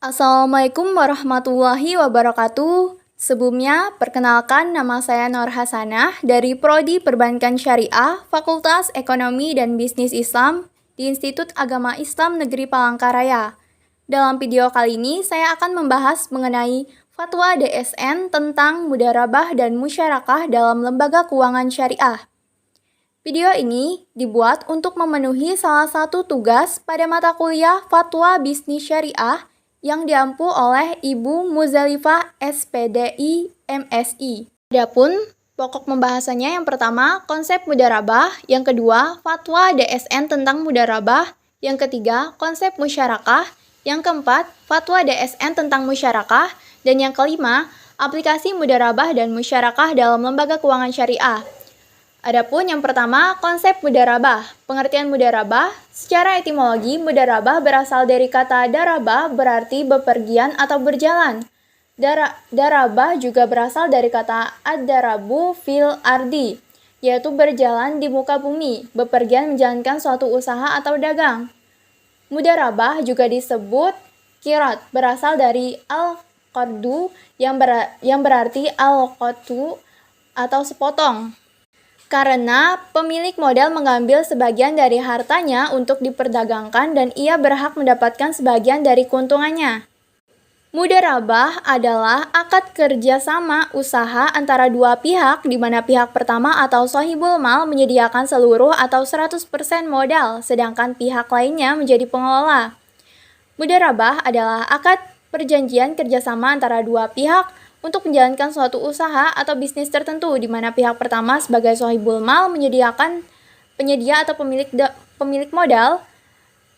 Assalamualaikum warahmatullahi wabarakatuh. Sebelumnya, perkenalkan nama saya Nur Hasanah dari Prodi Perbankan Syariah, Fakultas Ekonomi dan Bisnis Islam di Institut Agama Islam Negeri Palangkaraya. Dalam video kali ini, saya akan membahas mengenai Fatwa DSN tentang mudharabah dan musyarakah dalam lembaga keuangan syariah. Video ini dibuat untuk memenuhi salah satu tugas pada mata kuliah Fatwa Bisnis Syariah yang diampu oleh Ibu Muzalifah SPDI MSI. Adapun pokok pembahasannya yang pertama konsep mudharabah, yang kedua fatwa DSN tentang mudharabah, yang ketiga konsep musyarakah, yang keempat fatwa DSN tentang musyarakah, dan yang kelima aplikasi mudharabah dan musyarakah dalam lembaga keuangan syariah. Adapun yang pertama, konsep mudharabah. Pengertian mudharabah, secara etimologi, mudharabah berasal dari kata darabah berarti bepergian atau berjalan. Darabah juga berasal dari kata ad-darabu fil ardi, yaitu berjalan di muka bumi, bepergian menjalankan suatu usaha atau dagang. Mudharabah juga disebut qirat, berasal dari al-qardu yang berarti al-qatu atau sepotong. Karena pemilik modal mengambil sebagian dari hartanya untuk diperdagangkan dan ia berhak mendapatkan sebagian dari keuntungannya. Mudharabah adalah akad kerjasama usaha antara dua pihak di mana pihak pertama atau sohibul mal menyediakan seluruh atau 100% modal, sedangkan pihak lainnya menjadi pengelola. Mudharabah adalah akad perjanjian kerjasama antara dua pihak untuk menjalankan suatu usaha atau bisnis tertentu di mana pihak pertama sebagai sohibul mal menyediakan penyedia atau pemilik modal,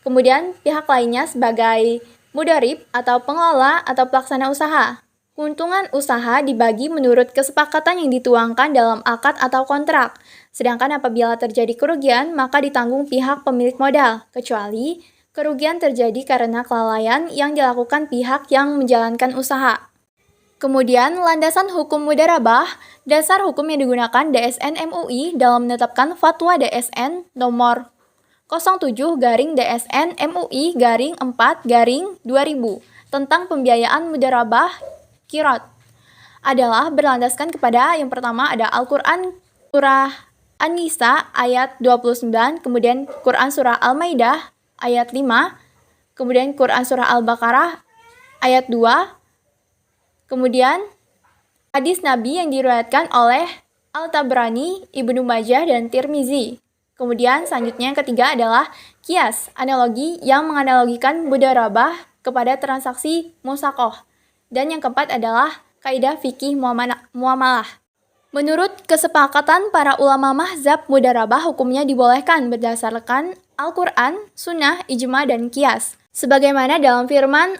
kemudian pihak lainnya sebagai mudharib atau pengelola atau pelaksana usaha. Keuntungan usaha dibagi menurut kesepakatan yang dituangkan dalam akad atau kontrak, sedangkan apabila terjadi kerugian maka ditanggung pihak pemilik modal, kecuali kerugian terjadi karena kelalaian yang dilakukan pihak yang menjalankan usaha. Kemudian, landasan hukum mudharabah, dasar hukum yang digunakan DSN MUI dalam menetapkan Fatwa DSN nomor 07/DSN MUI 4/2000 tentang pembiayaan mudharabah qirat adalah berlandaskan kepada yang pertama ada Al-Quran Surah An-Nisa ayat 29, kemudian Quran Surah Al-Maidah ayat 5, kemudian Quran Surah Al-Baqarah ayat 2, kemudian hadis Nabi yang diriwayatkan oleh Al-Tabrani, Ibnu Majah, dan Tirmizi. Kemudian selanjutnya yang ketiga adalah qiyas, analogi yang menganalogikan mudharabah kepada transaksi musaqoh. Dan yang keempat adalah kaidah fikih muamalah. Menurut kesepakatan para ulama mazhab, mudharabah hukumnya dibolehkan berdasarkan Al-Quran, Sunnah, Ijma, dan qiyas. Sebagaimana dalam firman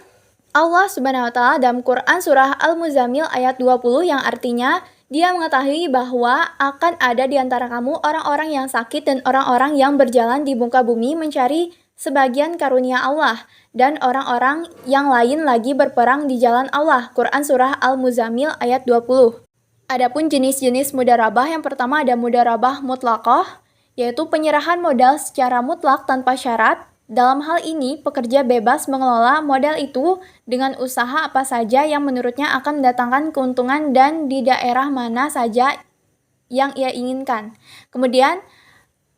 Allah Subhanahu wa Ta'ala dalam Quran Surah Al-Muzammil ayat 20 yang artinya Dia mengetahui bahwa akan ada di antara kamu orang-orang yang sakit dan orang-orang yang berjalan di muka bumi mencari sebagian karunia Allah dan orang-orang yang lain lagi berperang di jalan Allah. Quran Surah Al-Muzammil ayat 20. Adapun jenis-jenis mudharabah, yang pertama ada mudharabah mutlaqah, yaitu penyerahan modal secara mutlak tanpa syarat. Dalam hal ini, pekerja bebas mengelola modal itu dengan usaha apa saja yang menurutnya akan mendatangkan keuntungan dan di daerah mana saja yang ia inginkan. Kemudian,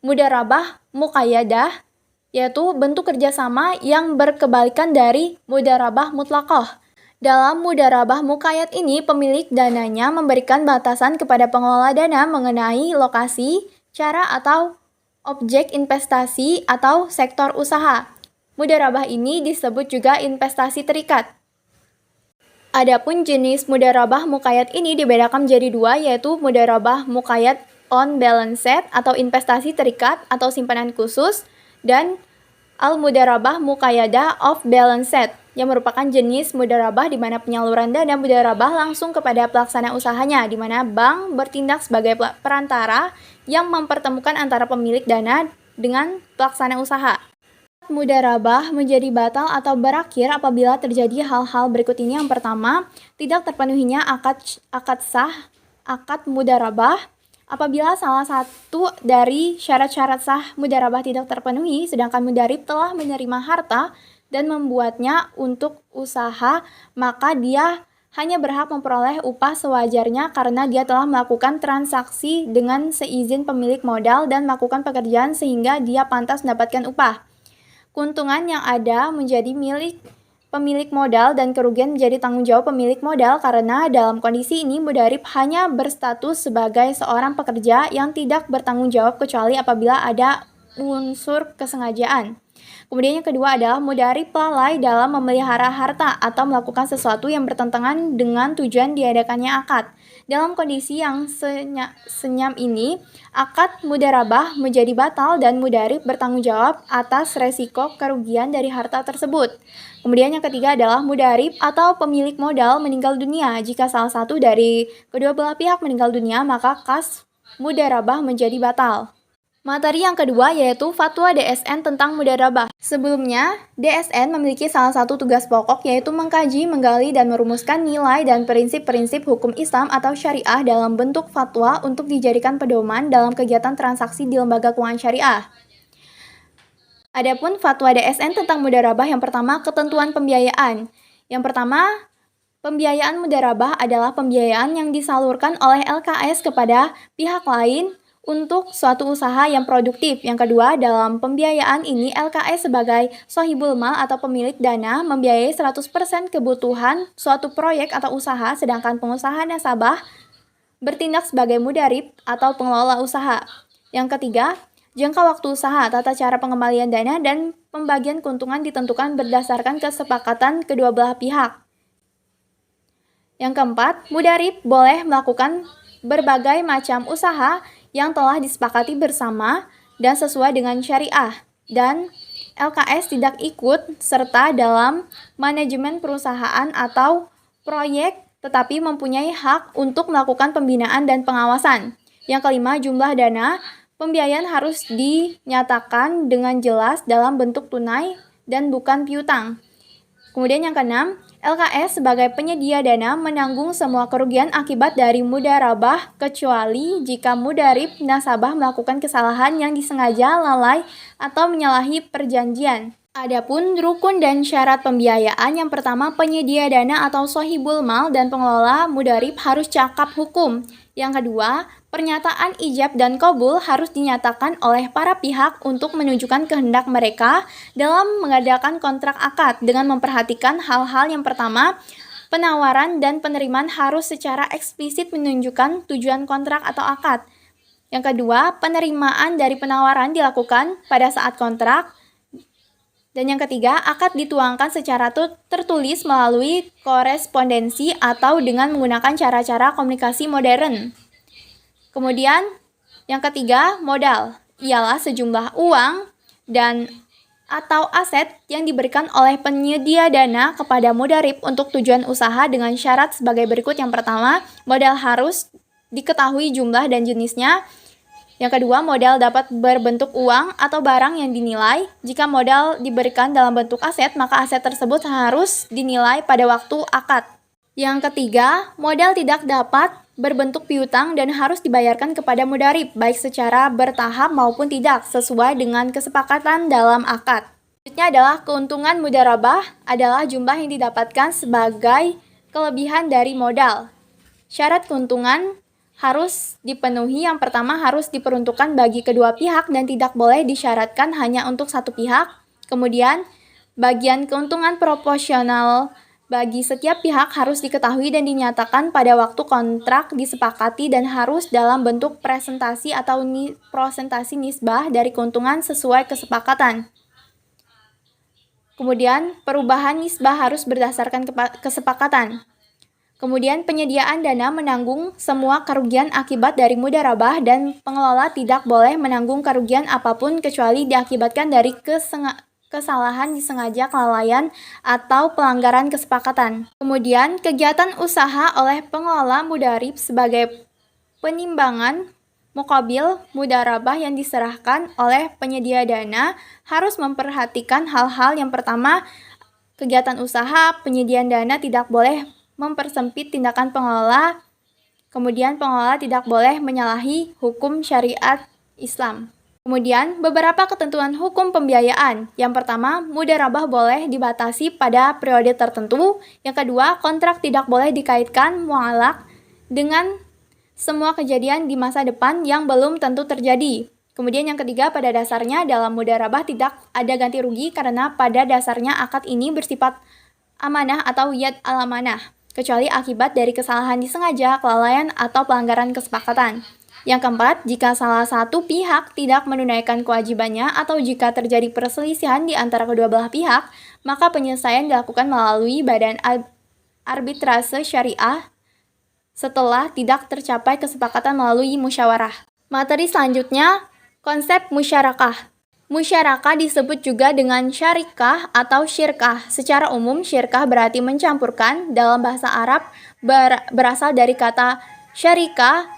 mudharabah muqayyadah, yaitu bentuk kerjasama yang berkebalikan dari mudharabah mutlaqah. Dalam mudharabah muqayyad ini, pemilik dananya memberikan batasan kepada pengelola dana mengenai lokasi, cara atau objek investasi atau sektor usaha. Mudharabah ini disebut juga investasi terikat. Adapun jenis mudharabah muqayyad ini dibedakan menjadi dua, yaitu mudharabah muqayyad on balance sheet atau investasi terikat atau simpanan khusus, dan al-mudharabah muqayyadah off balance sheet yang merupakan jenis mudharabah di mana penyaluran dana mudharabah langsung kepada pelaksana usahanya, di mana bank bertindak sebagai perantara yang mempertemukan antara pemilik dana dengan pelaksana usaha. Mudharabah menjadi batal atau berakhir apabila terjadi hal-hal berikut ini. Yang pertama, tidak terpenuhinya akad mudharabah. Apabila salah satu dari syarat-syarat sah mudharabah tidak terpenuhi, sedangkan mudharib telah menerima harta dan membuatnya untuk usaha, maka dia hanya berhak memperoleh upah sewajarnya karena dia telah melakukan transaksi dengan seizin pemilik modal dan melakukan pekerjaan sehingga dia pantas mendapatkan upah. Keuntungan yang ada menjadi milik pemilik modal dan kerugian menjadi tanggung jawab pemilik modal karena dalam kondisi ini mudarib hanya berstatus sebagai seorang pekerja yang tidak bertanggung jawab kecuali apabila ada unsur kesengajaan. Kemudian yang kedua adalah mudarib lalai dalam memelihara harta atau melakukan sesuatu yang bertentangan dengan tujuan diadakannya akad. Dalam kondisi yang senyam ini, akad mudarabah menjadi batal dan mudarib bertanggung jawab atas resiko kerugian dari harta tersebut. Kemudian yang ketiga adalah mudarib atau pemilik modal meninggal dunia. Jika salah satu dari kedua belah pihak meninggal dunia, maka kas mudarabah menjadi batal. Materi yang kedua yaitu Fatwa DSN tentang mudarabah. Sebelumnya, DSN memiliki salah satu tugas pokok yaitu mengkaji, menggali, dan merumuskan nilai dan prinsip-prinsip hukum Islam atau syariah dalam bentuk fatwa untuk dijadikan pedoman dalam kegiatan transaksi di lembaga keuangan syariah. Adapun Fatwa DSN tentang mudarabah yang pertama, ketentuan pembiayaan. Yang pertama, pembiayaan mudarabah adalah pembiayaan yang disalurkan oleh LKS kepada pihak lain untuk suatu usaha yang produktif. Yang kedua, dalam pembiayaan ini LKS sebagai sohibul mal atau pemilik dana membiayai 100% kebutuhan suatu proyek atau usaha, sedangkan pengusaha nasabah bertindak sebagai mudarib atau pengelola usaha. Yang ketiga, jangka waktu usaha, tata cara pengembalian dana, dan pembagian keuntungan ditentukan berdasarkan kesepakatan kedua belah pihak. Yang keempat, mudarib boleh melakukan berbagai macam usaha yang telah disepakati bersama dan sesuai dengan syariah, dan LKS tidak ikut serta dalam manajemen perusahaan atau proyek tetapi mempunyai hak untuk melakukan pembinaan dan pengawasan. Yang kelima, jumlah dana pembiayaan harus dinyatakan dengan jelas dalam bentuk tunai dan bukan piutang. Kemudian yang keenam, LKS sebagai penyedia dana menanggung semua kerugian akibat dari mudarabah kecuali jika mudarib nasabah melakukan kesalahan yang disengaja, lalai, atau menyalahi perjanjian. Adapun rukun dan syarat pembiayaan, yang pertama penyedia dana atau sohibul mal dan pengelola mudarib harus cakap hukum. Yang kedua, pernyataan ijab dan qabul harus dinyatakan oleh para pihak untuk menunjukkan kehendak mereka dalam mengadakan kontrak akad dengan memperhatikan hal-hal yang pertama, penawaran dan penerimaan harus secara eksplisit menunjukkan tujuan kontrak atau akad. Yang kedua, penerimaan dari penawaran dilakukan pada saat kontrak. Dan yang ketiga, akad dituangkan secara tertulis melalui korespondensi atau dengan menggunakan cara-cara komunikasi modern. Kemudian, yang ketiga, modal. Ialah sejumlah uang dan atau aset yang diberikan oleh penyedia dana kepada mudarib untuk tujuan usaha dengan syarat sebagai berikut. Yang pertama, modal harus diketahui jumlah dan jenisnya. Yang kedua, modal dapat berbentuk uang atau barang yang dinilai. Jika modal diberikan dalam bentuk aset, maka aset tersebut harus dinilai pada waktu akad. Yang ketiga, modal tidak dapat berbentuk piutang dan harus dibayarkan kepada mudarib, baik secara bertahap maupun tidak, sesuai dengan kesepakatan dalam akad. Selanjutnya adalah keuntungan mudarabah adalah jumlah yang didapatkan sebagai kelebihan dari modal. Syarat keuntungan harus dipenuhi. Yang pertama, harus diperuntukkan bagi kedua pihak dan tidak boleh disyaratkan hanya untuk satu pihak. Kemudian, bagian keuntungan proporsional bagi setiap pihak harus diketahui dan dinyatakan pada waktu kontrak disepakati dan harus dalam bentuk presentasi atau prosentasi nisbah dari keuntungan sesuai kesepakatan. Kemudian, perubahan nisbah harus berdasarkan kesepakatan. Kemudian, penyediaan dana menanggung semua kerugian akibat dari mudarabah dan pengelola tidak boleh menanggung kerugian apapun kecuali diakibatkan dari kesalahan disengaja, kelalaian, atau pelanggaran kesepakatan. Kemudian, kegiatan usaha oleh pengelola mudarib sebagai penimbangan muqabil mudarabah yang diserahkan oleh penyedia dana harus memperhatikan hal-hal. Yang pertama, kegiatan usaha penyediaan dana tidak boleh mempersempit tindakan pengelola. Kemudian pengelola tidak boleh menyalahi hukum syariat Islam. Kemudian, beberapa ketentuan hukum pembiayaan. Yang pertama, mudharabah boleh dibatasi pada periode tertentu. Yang kedua, kontrak tidak boleh dikaitkan mualak dengan semua kejadian di masa depan yang belum tentu terjadi. Kemudian yang ketiga, pada dasarnya dalam mudharabah tidak ada ganti rugi karena pada dasarnya akad ini bersifat amanah atau yad al-amanah, kecuali akibat dari kesalahan disengaja, kelalaian, atau pelanggaran kesepakatan. Yang keempat, jika salah satu pihak tidak menunaikan kewajibannya atau jika terjadi perselisihan di antara kedua belah pihak, maka penyelesaian dilakukan melalui badan arbitrase syariah setelah tidak tercapai kesepakatan melalui musyawarah. Materi selanjutnya, konsep musyarakah. Musyarakah disebut juga dengan syarikah atau syirkah. Secara umum, syirkah berarti mencampurkan. Dalam bahasa Arab berasal dari kata syarikah,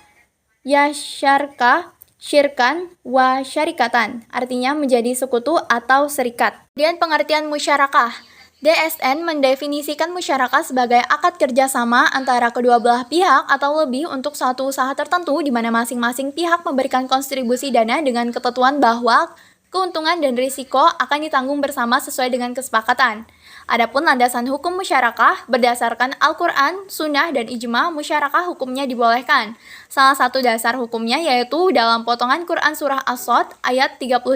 yasyarka, syirkan, wa syarikatan. Artinya menjadi sekutu atau serikat. Kemudian pengertian musyarakah. DSN mendefinisikan musyarakah sebagai akad kerjasama antara kedua belah pihak atau lebih untuk suatu usaha tertentu di mana masing-masing pihak memberikan kontribusi dana dengan ketentuan bahwa keuntungan dan risiko akan ditanggung bersama sesuai dengan kesepakatan. Adapun landasan hukum musyarakah berdasarkan Al-Quran, Sunnah, dan Ijma, musyarakah hukumnya dibolehkan. Salah satu dasar hukumnya yaitu dalam potongan Quran Surah As-Sod ayat 38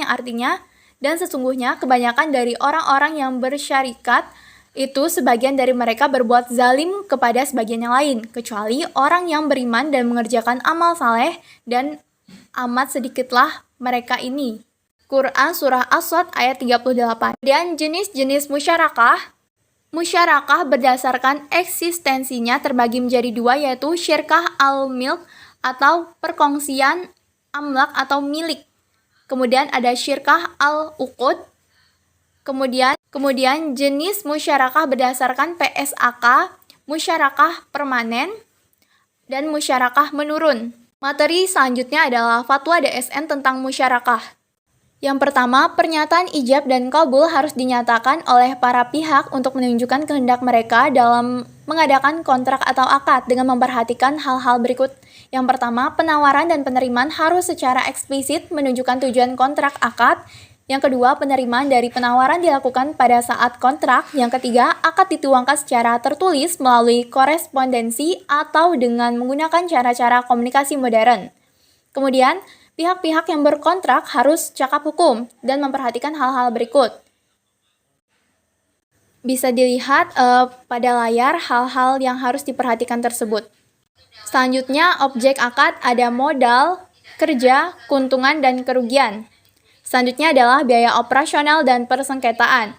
yang artinya, dan sesungguhnya kebanyakan dari orang-orang yang bersyarikat itu sebagian dari mereka berbuat zalim kepada sebagian yang lain, kecuali orang yang beriman dan mengerjakan amal saleh, dan amat sedikitlah mereka ini. Quran Surah As-Sod ayat 38. Dan jenis-jenis musyarakah. Musyarakah berdasarkan eksistensinya terbagi menjadi dua, yaitu syirkah al-milk atau perkongsian amlak atau milik. Kemudian ada syirkah al-uqud. Kemudian jenis musyarakah berdasarkan PSAK, musyarakah permanen, dan musyarakah menurun. Materi selanjutnya adalah fatwa DSN tentang musyarakah. Yang pertama, pernyataan ijab dan kabul harus dinyatakan oleh para pihak untuk menunjukkan kehendak mereka dalam mengadakan kontrak atau akad dengan memperhatikan hal-hal berikut. Yang pertama, penawaran dan penerimaan harus secara eksplisit menunjukkan tujuan kontrak akad. Yang kedua, penerimaan dari penawaran dilakukan pada saat kontrak. Yang ketiga, akad dituangkan secara tertulis melalui korespondensi atau dengan menggunakan cara-cara komunikasi modern. Kemudian, pihak-pihak yang berkontrak harus cakap hukum dan memperhatikan hal-hal berikut. Bisa dilihat pada layar hal-hal yang harus diperhatikan tersebut. Selanjutnya, objek akad ada modal, kerja, keuntungan, dan kerugian. Selanjutnya adalah biaya operasional dan persengketaan.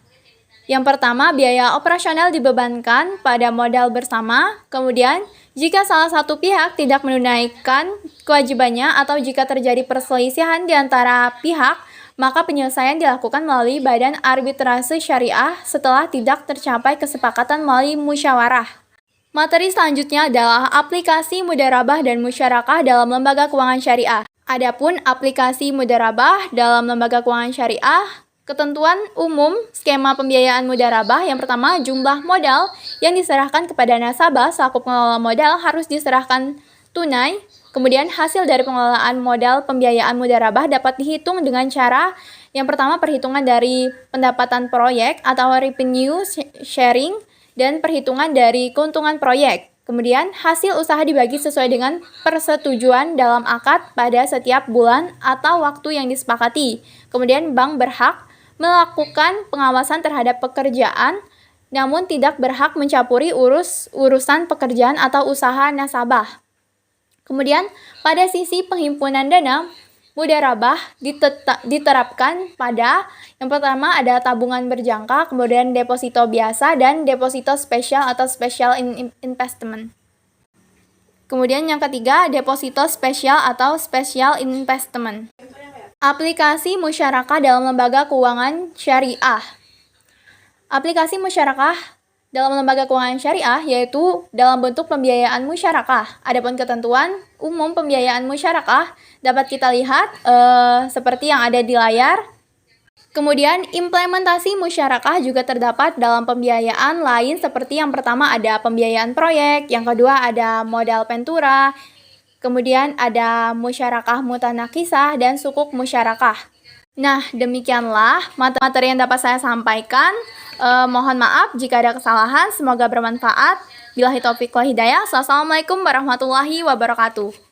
Yang pertama, biaya operasional dibebankan pada modal bersama. Kemudian, jika salah satu pihak tidak menunaikan kewajibannya atau jika terjadi perselisihan di antara pihak, maka penyelesaian dilakukan melalui badan arbitrase syariah setelah tidak tercapai kesepakatan melalui musyawarah. Materi selanjutnya adalah aplikasi mudharabah dan musyarakah dalam lembaga keuangan syariah. Adapun aplikasi mudharabah dalam lembaga keuangan syariah, ketentuan umum skema pembiayaan mudharabah. Yang pertama, jumlah modal yang diserahkan kepada nasabah selaku pengelola modal harus diserahkan tunai. Kemudian hasil dari pengelolaan modal pembiayaan mudharabah dapat dihitung dengan cara yang pertama, perhitungan dari pendapatan proyek atau revenue sharing, dan perhitungan dari keuntungan proyek. Kemudian, hasil usaha dibagi sesuai dengan persetujuan dalam akad pada setiap bulan atau waktu yang disepakati. Kemudian, bank berhak melakukan pengawasan terhadap pekerjaan, namun tidak berhak mencampuri urusan pekerjaan atau usaha nasabah. Kemudian, pada sisi penghimpunan dana, mudharabah diterapkan pada yang pertama ada tabungan berjangka, kemudian deposito biasa, dan deposito spesial atau special investment. Kemudian yang ketiga, deposito spesial atau special investment. Aplikasi musyarakah dalam lembaga keuangan syariah. Aplikasi musyarakah dalam lembaga keuangan syariah yaitu dalam bentuk pembiayaan musyarakah. Adapun ketentuan umum pembiayaan musyarakah dapat kita lihat seperti yang ada di layar. Kemudian implementasi musyarakah juga terdapat dalam pembiayaan lain seperti yang pertama ada pembiayaan proyek, yang kedua ada modal ventura, Kemudian ada musyarakah mutanakisah dan sukuk musyarakah. Nah, demikianlah materi yang dapat saya sampaikan. Mohon maaf jika ada kesalahan, semoga bermanfaat. Billahi taufiq wal hidayah. Wassalamualaikum warahmatullahi wabarakatuh.